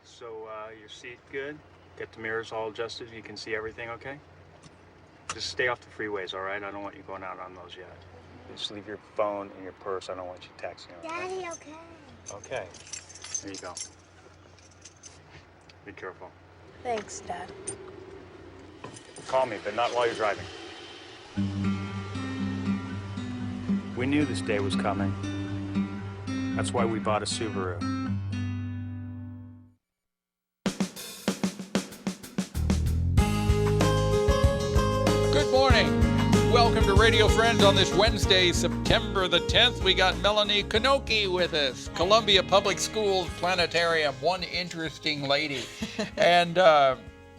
So, your seat good? Get the mirrors all adjusted, you can see everything okay? Just stay off the freeways, all right? I don't want you going out on those yet. Just leave your phone in your purse. I don't want you texting, okay? Daddy, okay. Okay. There you go. Be careful. Thanks, Dad. Call me, but not while you're driving. We knew this day was coming. That's why we bought a Subaru. Good morning. Welcome to Radio Friends on this Wednesday, September the 10th. We got Melanie Knocke with us, Columbia Public Schools Planetarium, one interesting lady. And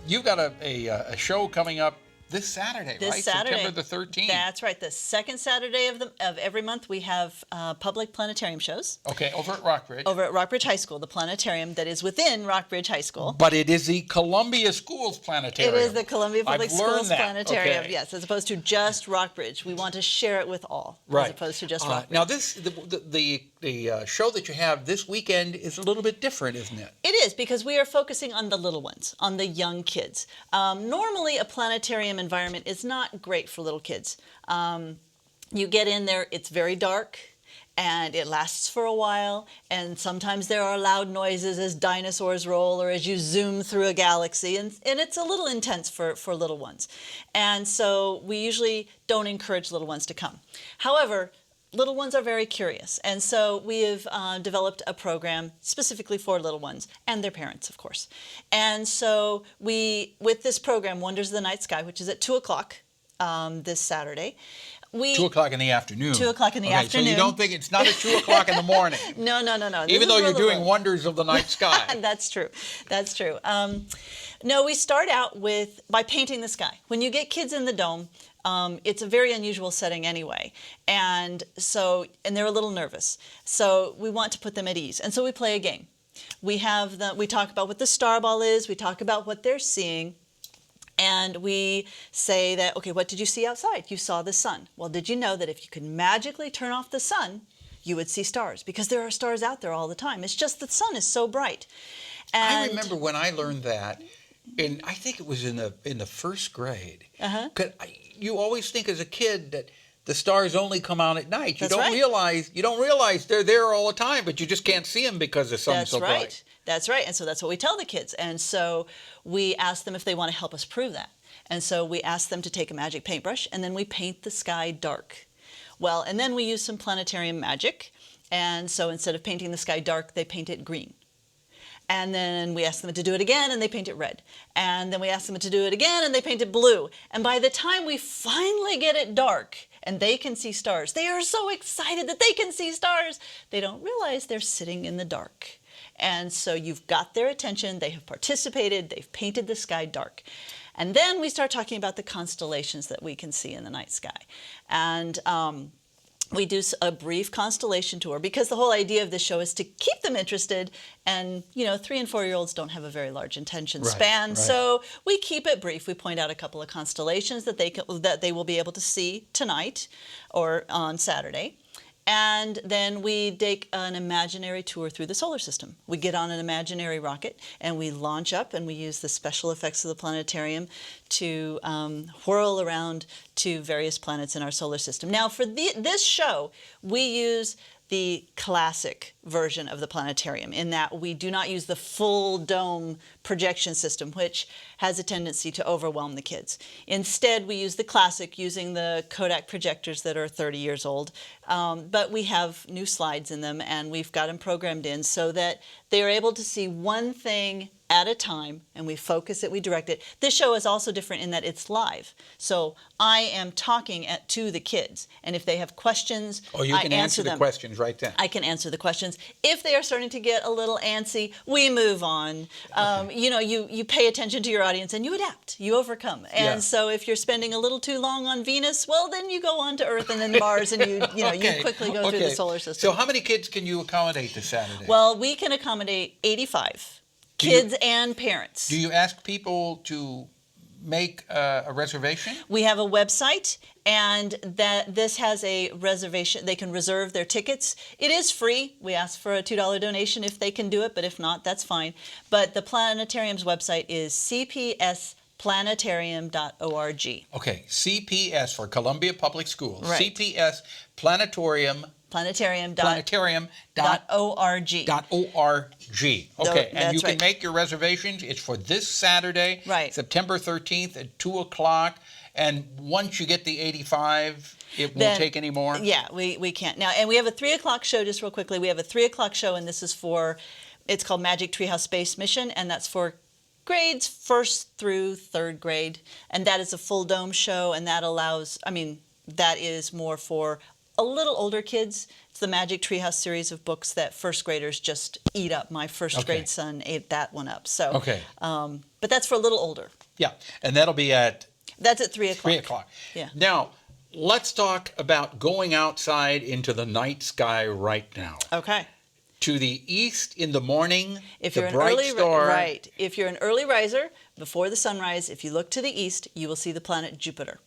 you've got a show coming up this Saturday, This right? Saturday. September the 13th. That's right. The second Saturday of every month, we have public planetarium shows. Okay, over at Rockbridge. Over at Rockbridge High School, the planetarium that is within Rockbridge High School. But it is the Columbia Schools Planetarium. It is the Columbia Public I've learned Schools that. Planetarium, Okay. yes, as opposed to just Rockbridge. We want to share it with all, Right. as opposed to just Rockbridge. Now, the show that you have this weekend is a little bit different, isn't it? It is, because we are focusing on the little ones, on the young kids. Normally, a planetarium environment is not great for little kids. You get in there, it's very dark, and it lasts for a while, and sometimes there are loud noises as dinosaurs roll or as you zoom through a galaxy, and it's a little intense for little ones. And so we usually don't encourage little ones to come. However, little ones are very curious, and so we have developed a program specifically for little ones and their parents, of course. And so with this program, Wonders of the Night Sky, which is at 2 o'clock this Saturday, 2 o'clock in the afternoon. 2 o'clock in the afternoon. So you don't think it's not at 2 o'clock in the morning? No. This Even is though you're little doing ones. Wonders of the Night Sky. That's true. That's true. No, we start out by painting the sky. When you get kids in the dome, it's a very unusual setting anyway, and they're a little nervous. So we want to put them at ease, and so we play a game. We talk about what the star ball is. We talk about what they're seeing. And we say that, okay, what did you see outside? You saw the sun. Well, did you know that if you could magically turn off the sun, you would see stars? Because there are stars out there all the time. It's just the sun is so bright. And I remember when I learned that, and I think it was in the first grade. 'Cause you always think as a kid that the stars only come out at night. You That's right. You don't realize they're there all the time, but you just can't see them because the sun's so bright. That's right. And so that's what we tell the kids. And so we ask them if they want to help us prove that. And so we ask them to take a magic paintbrush, and then we paint the sky dark. Well, and then we use some planetarium magic. And so instead of painting the sky dark, they paint it green. And then we ask them to do it again, and they paint it red. And then we ask them to do it again, and they paint it blue. And by the time we finally get it dark and they can see stars, they are so excited that they can see stars. They don't realize they're sitting in the dark. And so you've got their attention. They have participated. They've painted the sky dark. And then we start talking about the constellations that we can see in the night sky. And we do a brief constellation tour, because the whole idea of this show is to keep them interested. And, 3 and 4-year-olds don't have a very large attention span. Right. So we keep it brief. We point out a couple of constellations that they will be able to see tonight or on Saturday. And then we take an imaginary tour through the solar system. We get on an imaginary rocket and we launch up, and we use the special effects of the planetarium to whirl around to various planets in our solar system. Now, for this show, we use the classic version of the planetarium, in that we do not use the full dome projection system, which has a tendency to overwhelm the kids. Instead, we use the classic, using the Kodak projectors that are 30 years old. But we have new slides in them, and we've got them programmed in so that they are able to see one thing at a time, and we focus it, we direct it. This show is also different in that it's live. So I am talking to the kids, and if they have questions, Oh, you can answer the them. questions right then. I can answer the questions. If they are starting to get a little antsy, we move on. You pay attention to your audience and you adapt, you overcome. And so if you're spending a little too long on Venus, well, then you go on to Earth and then Mars, and you quickly go through the solar system. So how many kids can you accommodate this Saturday? Well, we can accommodate 85 kids and parents. Do you ask people to make a reservation? We have a website, and that this has a reservation. They can reserve their tickets. It is free. We ask for a $2 donation if they can do it, but if not, that's fine. But the planetarium's website is cpsplanetarium.org. Okay, CPS for Columbia Public Schools. Right. CPS Planetarium. Planetarium.org. .org. Okay, and you can right. make your reservations. It's for this Saturday, Right. September 13th at 2 o'clock. And once you get the 85, it won't take any more? Yeah, we can't. Now, and we have a 3 o'clock show, just real quickly. We have a 3 o'clock show, and this is it's called Magic Treehouse Space Mission, and that's for grades 1st through 3rd grade. And that is a full dome show, and that that is more for a little older kids. It's the Magic Treehouse series of books that 1st graders just eat up. My 1st grade son ate that one up. So, but that's for a little older. Yeah, and that'll be at? That's at 3 o'clock. 3 o'clock. Yeah. Now, let's talk about going outside into the night sky right now. Okay. To the east in the morning, if the you're bright an early star. Right. If you're an early riser, before the sunrise, if you look to the east, you will see the planet Jupiter.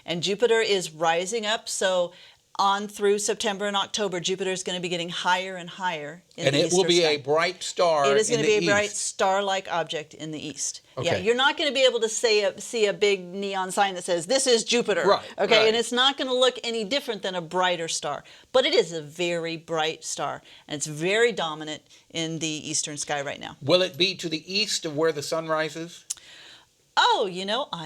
And Jupiter is rising up, so on through September and October, Jupiter is going to be getting higher and higher in the eastern sky. And it will be a bright star. It is going to be a bright east. star-like object in the east. Okay. Yeah, you're not going to be able to see a big neon sign that says, "This is Jupiter." Right. Okay, right. and it's not going to look any different than a brighter star. But it is a very bright star, and it's very dominant in the eastern sky right now. Will it be to the east of where the sun rises? Oh,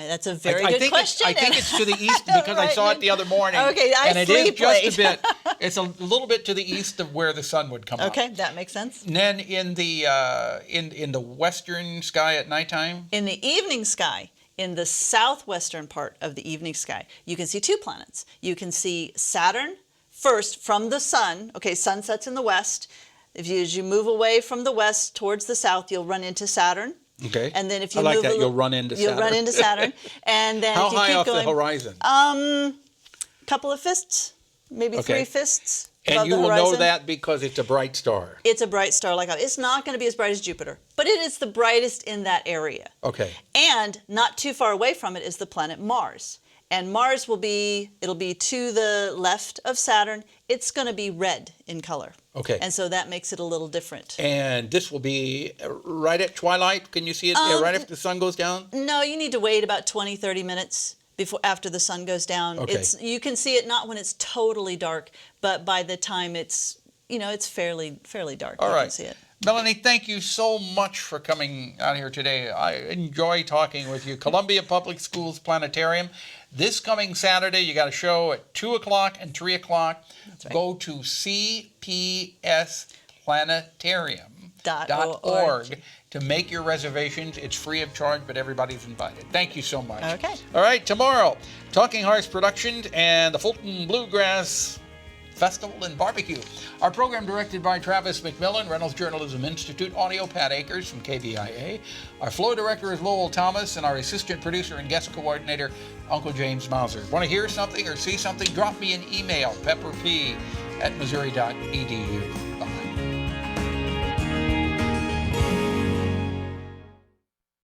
that's a very good question. I think it's to the east because I saw it the other morning. Okay, and it is just a bit. It's a little bit to the east of where the sun would come up. Okay, that makes sense. And then in the western sky at nighttime? In the evening sky, in the southwestern part of the evening sky, you can see 2 planets. You can see Saturn first from the sun. Okay, sun sets in the west. As you move away from the west towards the south, you'll run into Saturn. Okay. And then if you like move that, you'll run into Saturn. You'll run into Saturn. And then how if you high keep off going, the horizon? Couple of fists, maybe 3 fists. And you the will horizon. know that because it's a bright star. It's a bright star like it's not going to be as bright as Jupiter, but it is the brightest in that area. Okay. And not too far away from it is the planet Mars. And Mars it'll be to the left of Saturn. It's going to be red in color. Okay. And so that makes it a little different. And this will be right at twilight. Can you see it right after the sun goes down? No, you need to wait about 20, 30 minutes after the sun goes down. Okay. You can see it not when it's totally dark, but by the time it's fairly dark. All you right. can see it. Melanie, thank you so much for coming out here today. I enjoy talking with you. Columbia Public Schools Planetarium. This coming Saturday, you got a show at 2 o'clock and 3 o'clock. That's right. Go to cpsplanetarium.org to make your reservations. It's free of charge, but everybody's invited. Thank you so much. Okay. All right, tomorrow, Talking Hearts Productions and the Fulton Bluegrass Festival and Barbecue. Our program directed by Travis McMillan, Reynolds Journalism Institute, audio Pat Akers from KVIA. Our flow director is Lowell Thomas, and our assistant producer and guest coordinator, Uncle James Mauser. Want to hear something or see something? Drop me an email, pepperp@missouri.edu.